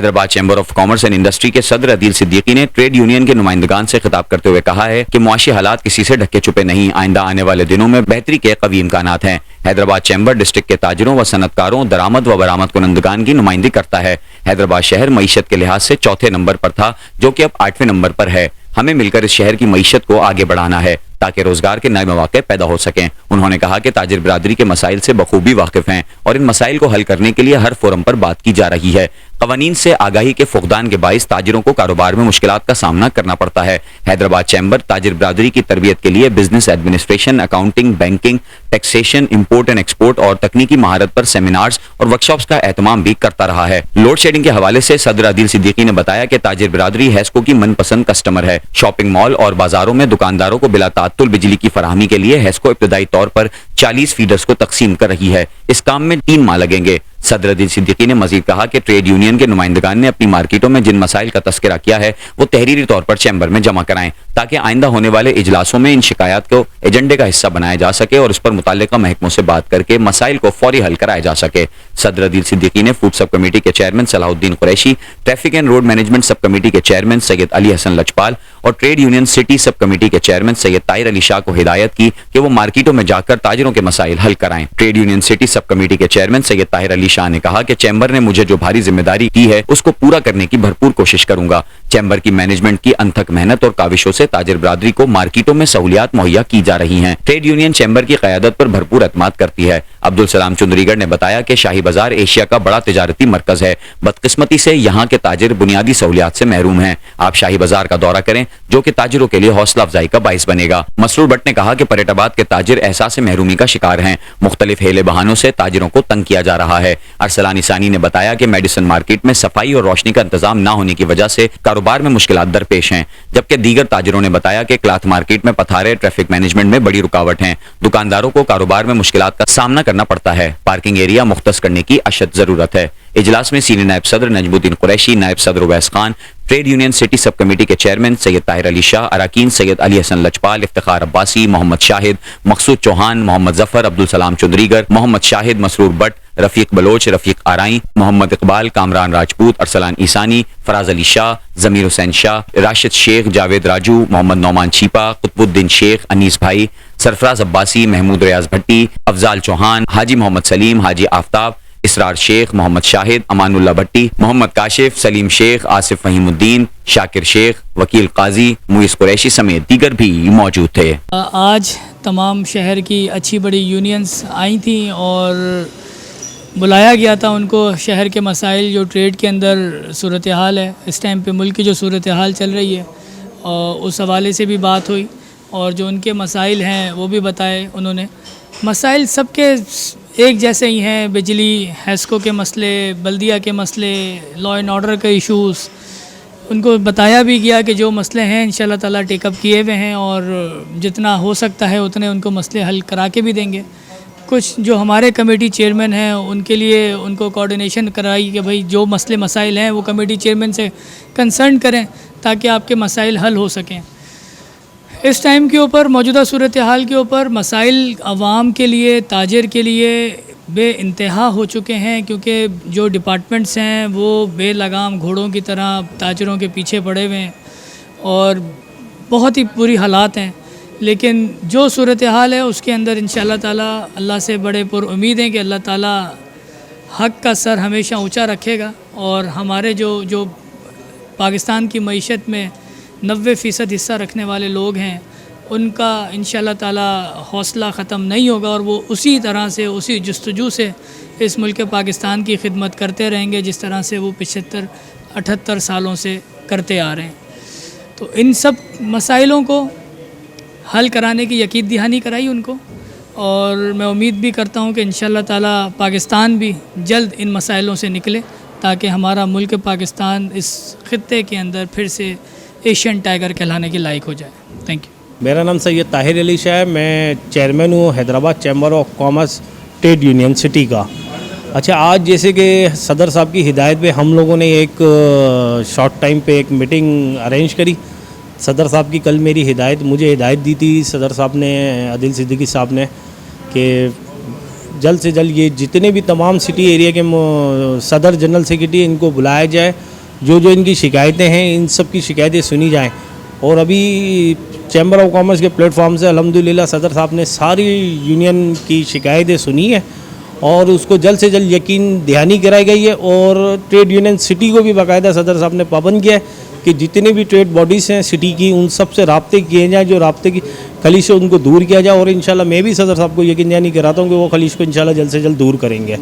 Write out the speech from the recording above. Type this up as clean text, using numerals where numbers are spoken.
Hyderabad chamber of commerce and industry के सदर अदील सिद्दीकी ने ट्रेड यूनियन के नुमाइंदगान से खिताब करते हुए कहा है कि मुआशी हालात किसी से ढके छुपे नहीं, आइंदा आने वाले दिनों में बेहतरी के कवी इम्कानात हैं। हैदराबाद चैम्बर डिस्ट्रिक्ट के ताजिरों व सनतकारों, दरामद व बरामद कुनंदगान की नुमाइंदगी करता है। हैदराबाद शहर मईशत के लिहाज से चौथे नंबर पर था, जो कि अब 8वें नंबर पर है। हमें मिलकर इस शहर की मईशत को आगे बढ़ाना है ताकि रोजगार के नए मौके पैदा हो सकें। उन्होंने कहा कि ताजिर बिरादरी के मसाइल से बखूबी वाकिफ हैं और इन मसाइल को हल करने के लिए हर फोरम पर बात की जा रही है। कवानीन से आगाही के फुकदान के बाइस ताजिरों को कारोबार में मुश्किलात का सामना करना पड़ता है। हैदराबाद चैम्बर ताजिर बिरादरी की तरबियत के लिए business administration, accounting, banking, taxation, import and export और तकनीकी महारत पर सेमिनार्स और वर्कशॉप्स का एहतमाम भी करता रहा है। लोड शेडिंग के हवाले से सदर अदील सिद्दीकी ने बताया कि ताजिर बिरादरी हैस्को की मनपसंद कस्टमर है। शॉपिंग मॉल और बाजारों में दुकानदारों को बिला तात्तुल बिजली की फराहमी के लिए हैस्को इब्तदाई तौर पर 40 फीडर्स को तकसीम कर रही है। इस काम में 3 माह लगेंगे। सदर अदील सिद्दीकी ने मजीद कहा कि ट्रेड यूनियन के नुमाइंदगान ने अपनी मार्केटों में जिन मसाइल का तस्करा किया है वो तहरीरी तौर पर चैम्बर में जमा कराएं ताकि आइंदा होने वाले इजलासों में इन शिकायत को एजेंडे का हिस्सा बनाया जा सके और इस पर मुताल्लिका महकमों से बात करके मसाइल को फौरी हल कराया जा सके। सदर अदील सिद्दीकी ने फूड सब कमेटी के chairman Salahuddin Qureshi, traffic and road management सब कमेटी के चेयरमैन सैयद अली हसन लजपाल और trade union city sub committee के चेयरमैन सैयद ताहिर अली शाह को हिदायत की कि वो मार्केटों में जाकर ताजिरों के मसाइल हल कराएं। Trade union city sub committee के चेयरमैन सैयद ताहिर अली शाह ने कहा कि चैम्बर ने मुझे जो भारी जिम्मेदारी की है उसको पूरा करने की भरपूर कोशिश करूंगा। चैम्बर की मैनेजमेंट की अनथक मेहनत और काविशों से ताजिर बिरादरी को मार्केटों में सहूलियात मुहैया की जा रही हैं। ट्रेड यूनियन चैम्बर की क़यादत पर भरपूर एतमाद करती है। अब्दुल सलाम चुंदरीगढ़ ने बताया कि शाही बाजार एशिया का बड़ा तिजारती मरकज है। बदकिस्मती से यहाँ के ताजिर बुनियादी सहूलियात से महरूम हैं। आप शाही बाजार का दौरा करें जो कि ताजिरों के लिए हौसला अफजाई का बाइस बनेगा। मसरूर भट्ट ने कहा कि परेटाबाद के ताजिर एहसास महरूमी का शिकार हैं। मुख्तलिफ हेले बहानों से ताजिरों को तंग किया जा रहा है। अरसलान ईसानी ने बताया कि मेडिसन मार्केट में सफाई और रोशनी का इंतजाम न होने की वजह से कारोबार में मुश्किलात दरपेश हैं, जबकि दीगर ताजिरों ने बताया कि क्लॉथ मार्केट में पथारे, ट्रैफिक मैनेजमेंट में बड़ी रुकावट हैं। दुकानदारों को कारोबार में मुश्किलात का सामना करना पड़ता है। पार्किंग एरिया मुख्तस करने की अशद जरूरत है। इजलास में सीनियर नायब सदर नजमुद्दीन कुरैशी, नायब सदर Owais Khan, trade union city sub committee के चेयरमैन सैयद ताहिर अली शाह, अरकान सैयद अली हसन लजपाल, इफ्तिखार अब्बासी, मोहम्मद शाहिद, मकसूद चौहान, मोहम्मद जफर, अब्दुल सलाम चुंदरीगढ़, मोहम्मद शाहिद, मसरूर भट्ट, रफीक बलोच, रफीक आराई, मोहम्मद इकबाल, कामरान राजपूत, अरसलान ईसानी, फराज अली शाह, जमीर हुसैन शाह, राशिद शेख, जावेद राजू, मोहम्मद नौमान चीपा, कुतुबुद्दीन शेख, अनीस भाई, सरफराज अब्बासी, महमूद रियाज भट्टी, अफजाल चौहान, हाजी मोहम्मद सलीम, हाजी आफ्ताब, इसरार शेख, मोहम्मद शाहिद, अमानुल्लाह भट्टी, मोहम्मद काशिफ, सलीम शेख, आसिफ फहीमुद्दीन, शाकिर शेख, वकील काजी, मुइस कुरैशी समेत दीगर भी मौजूद थे। आज तमाम शहर की अच्छी बड़ी यूनियंस आई थी और बुलाया गया था उनको। शहर के मसाइल जो ट्रेड के अंदर सूरत हाल है, इस टाइम पे मुल्क की जो सूरत हाल चल रही है और उस हवाले से भी बात हुई और जो उनके मसाइल हैं वो भी बताए उन्होंने। मसाइल सबके एक जैसे ही हैं, बिजली, हैस्को के मसले, बल्दिया के मसले, लॉ एंड ऑर्डर के इश्यूज़, उनको बताया भी गया कि जो मसले हैं इंशाल्लाह ताला टेकअप किए हुए हैं और जितना हो सकता है उतने उनको मसले हल करा के भी देंगे। कुछ जो हमारे कमेटी चेयरमैन हैं उनके लिए उनको कोऑर्डिनेशन कराई कि भाई जो मसले मसाइल हैं वो कमेटी चेयरमैन से कंसर्न करें ताकि आपके मसाइल हल हो सकें। इस टाइम के ऊपर, मौजूदा सूरत हाल के ऊपर मसाइल आवाम के लिए, ताजिर के लिए बेइंतहा हो चुके हैं क्योंकि जो डिपार्टमेंट्स हैं वो बेलगाम घोड़ों की तरह ताजिरों के पीछे पड़े हुए हैं और बहुत ही बुरी हालात हैं। लेकिन जो सूरत हाल है उसके अंदर इंशाअल्लाह ताला अल्लाह से बड़े पुर उम्मीद हैं कि अल्लाह ताला हक़ का सर हमेशा ऊंचा रखेगा और हमारे जो पाकिस्तान की मईशत में 90% हिस्सा रखने वाले लोग हैं उनका इंशाअल्लाह ताला हौसला ख़त्म नहीं होगा और वो उसी तरह से, उसी जस्तजू से इस मुल्क पाकिस्तान की खिदमत करते रहेंगे जिस तरह से वो 75-78 सालों से करते आ रहे हैं। तो इन सब मसाइलों को हल कराने की यकीन दहानी कराई उनको और मैं उम्मीद भी करता हूँ कि इंशाअल्लाह ताला पाकिस्तान भी जल्द इन मसाइलों से निकले ताकि हमारा मुल्क पाकिस्तान इस खित्ते के अंदर फिर से एशियन टाइगर कहलाने के लायक हो जाए। Thank you. मेरा नाम सैयद ताहिर अली शाह है, मैं चेयरमैन हूँ Hyderabad chamber of commerce trade union city का। अच्छा, आज जैसे कि सदर साहब की हिदायत पे हम लोगों ने एक शॉर्ट टाइम पे एक मीटिंग अरेंज करी। सदर साहब की कल मुझे हिदायत दी थी सदर साहब ने, अदील सिद्दीकी साहब ने, कि जल्द से जल्द ये जितने भी तमाम सिटी एरिया के सदर जनरल सेक्रेटरी इनको बुलाया जाए جو ان کی شکایتیں ہیں ان سب کی شکایتیں سنی جائیں. اور ابھی چیمبر آف کامرس کے پلیٹ فارم سے الحمدللہ صدر صاحب نے ساری یونین کی شکایتیں سنی ہیں اور اس کو جلد سے جلد یقین دہانی کرائی گئی ہے. اور ٹریڈ یونین سٹی کو بھی باقاعدہ صدر صاحب نے پابند کیا ہے کہ جتنے بھی ٹریڈ باڈیز ہیں سٹی کی ان سب سے رابطے کیے جائیں, جو رابطے کی خلیج سے ان کو دور کیا جائے. اور انشاءاللہ میں بھی صدر صاحب کو یقین دہانی کراتا ہوں کہ وہ خلیج کو انشاءاللہ جلد سے جلد دور کریں گے.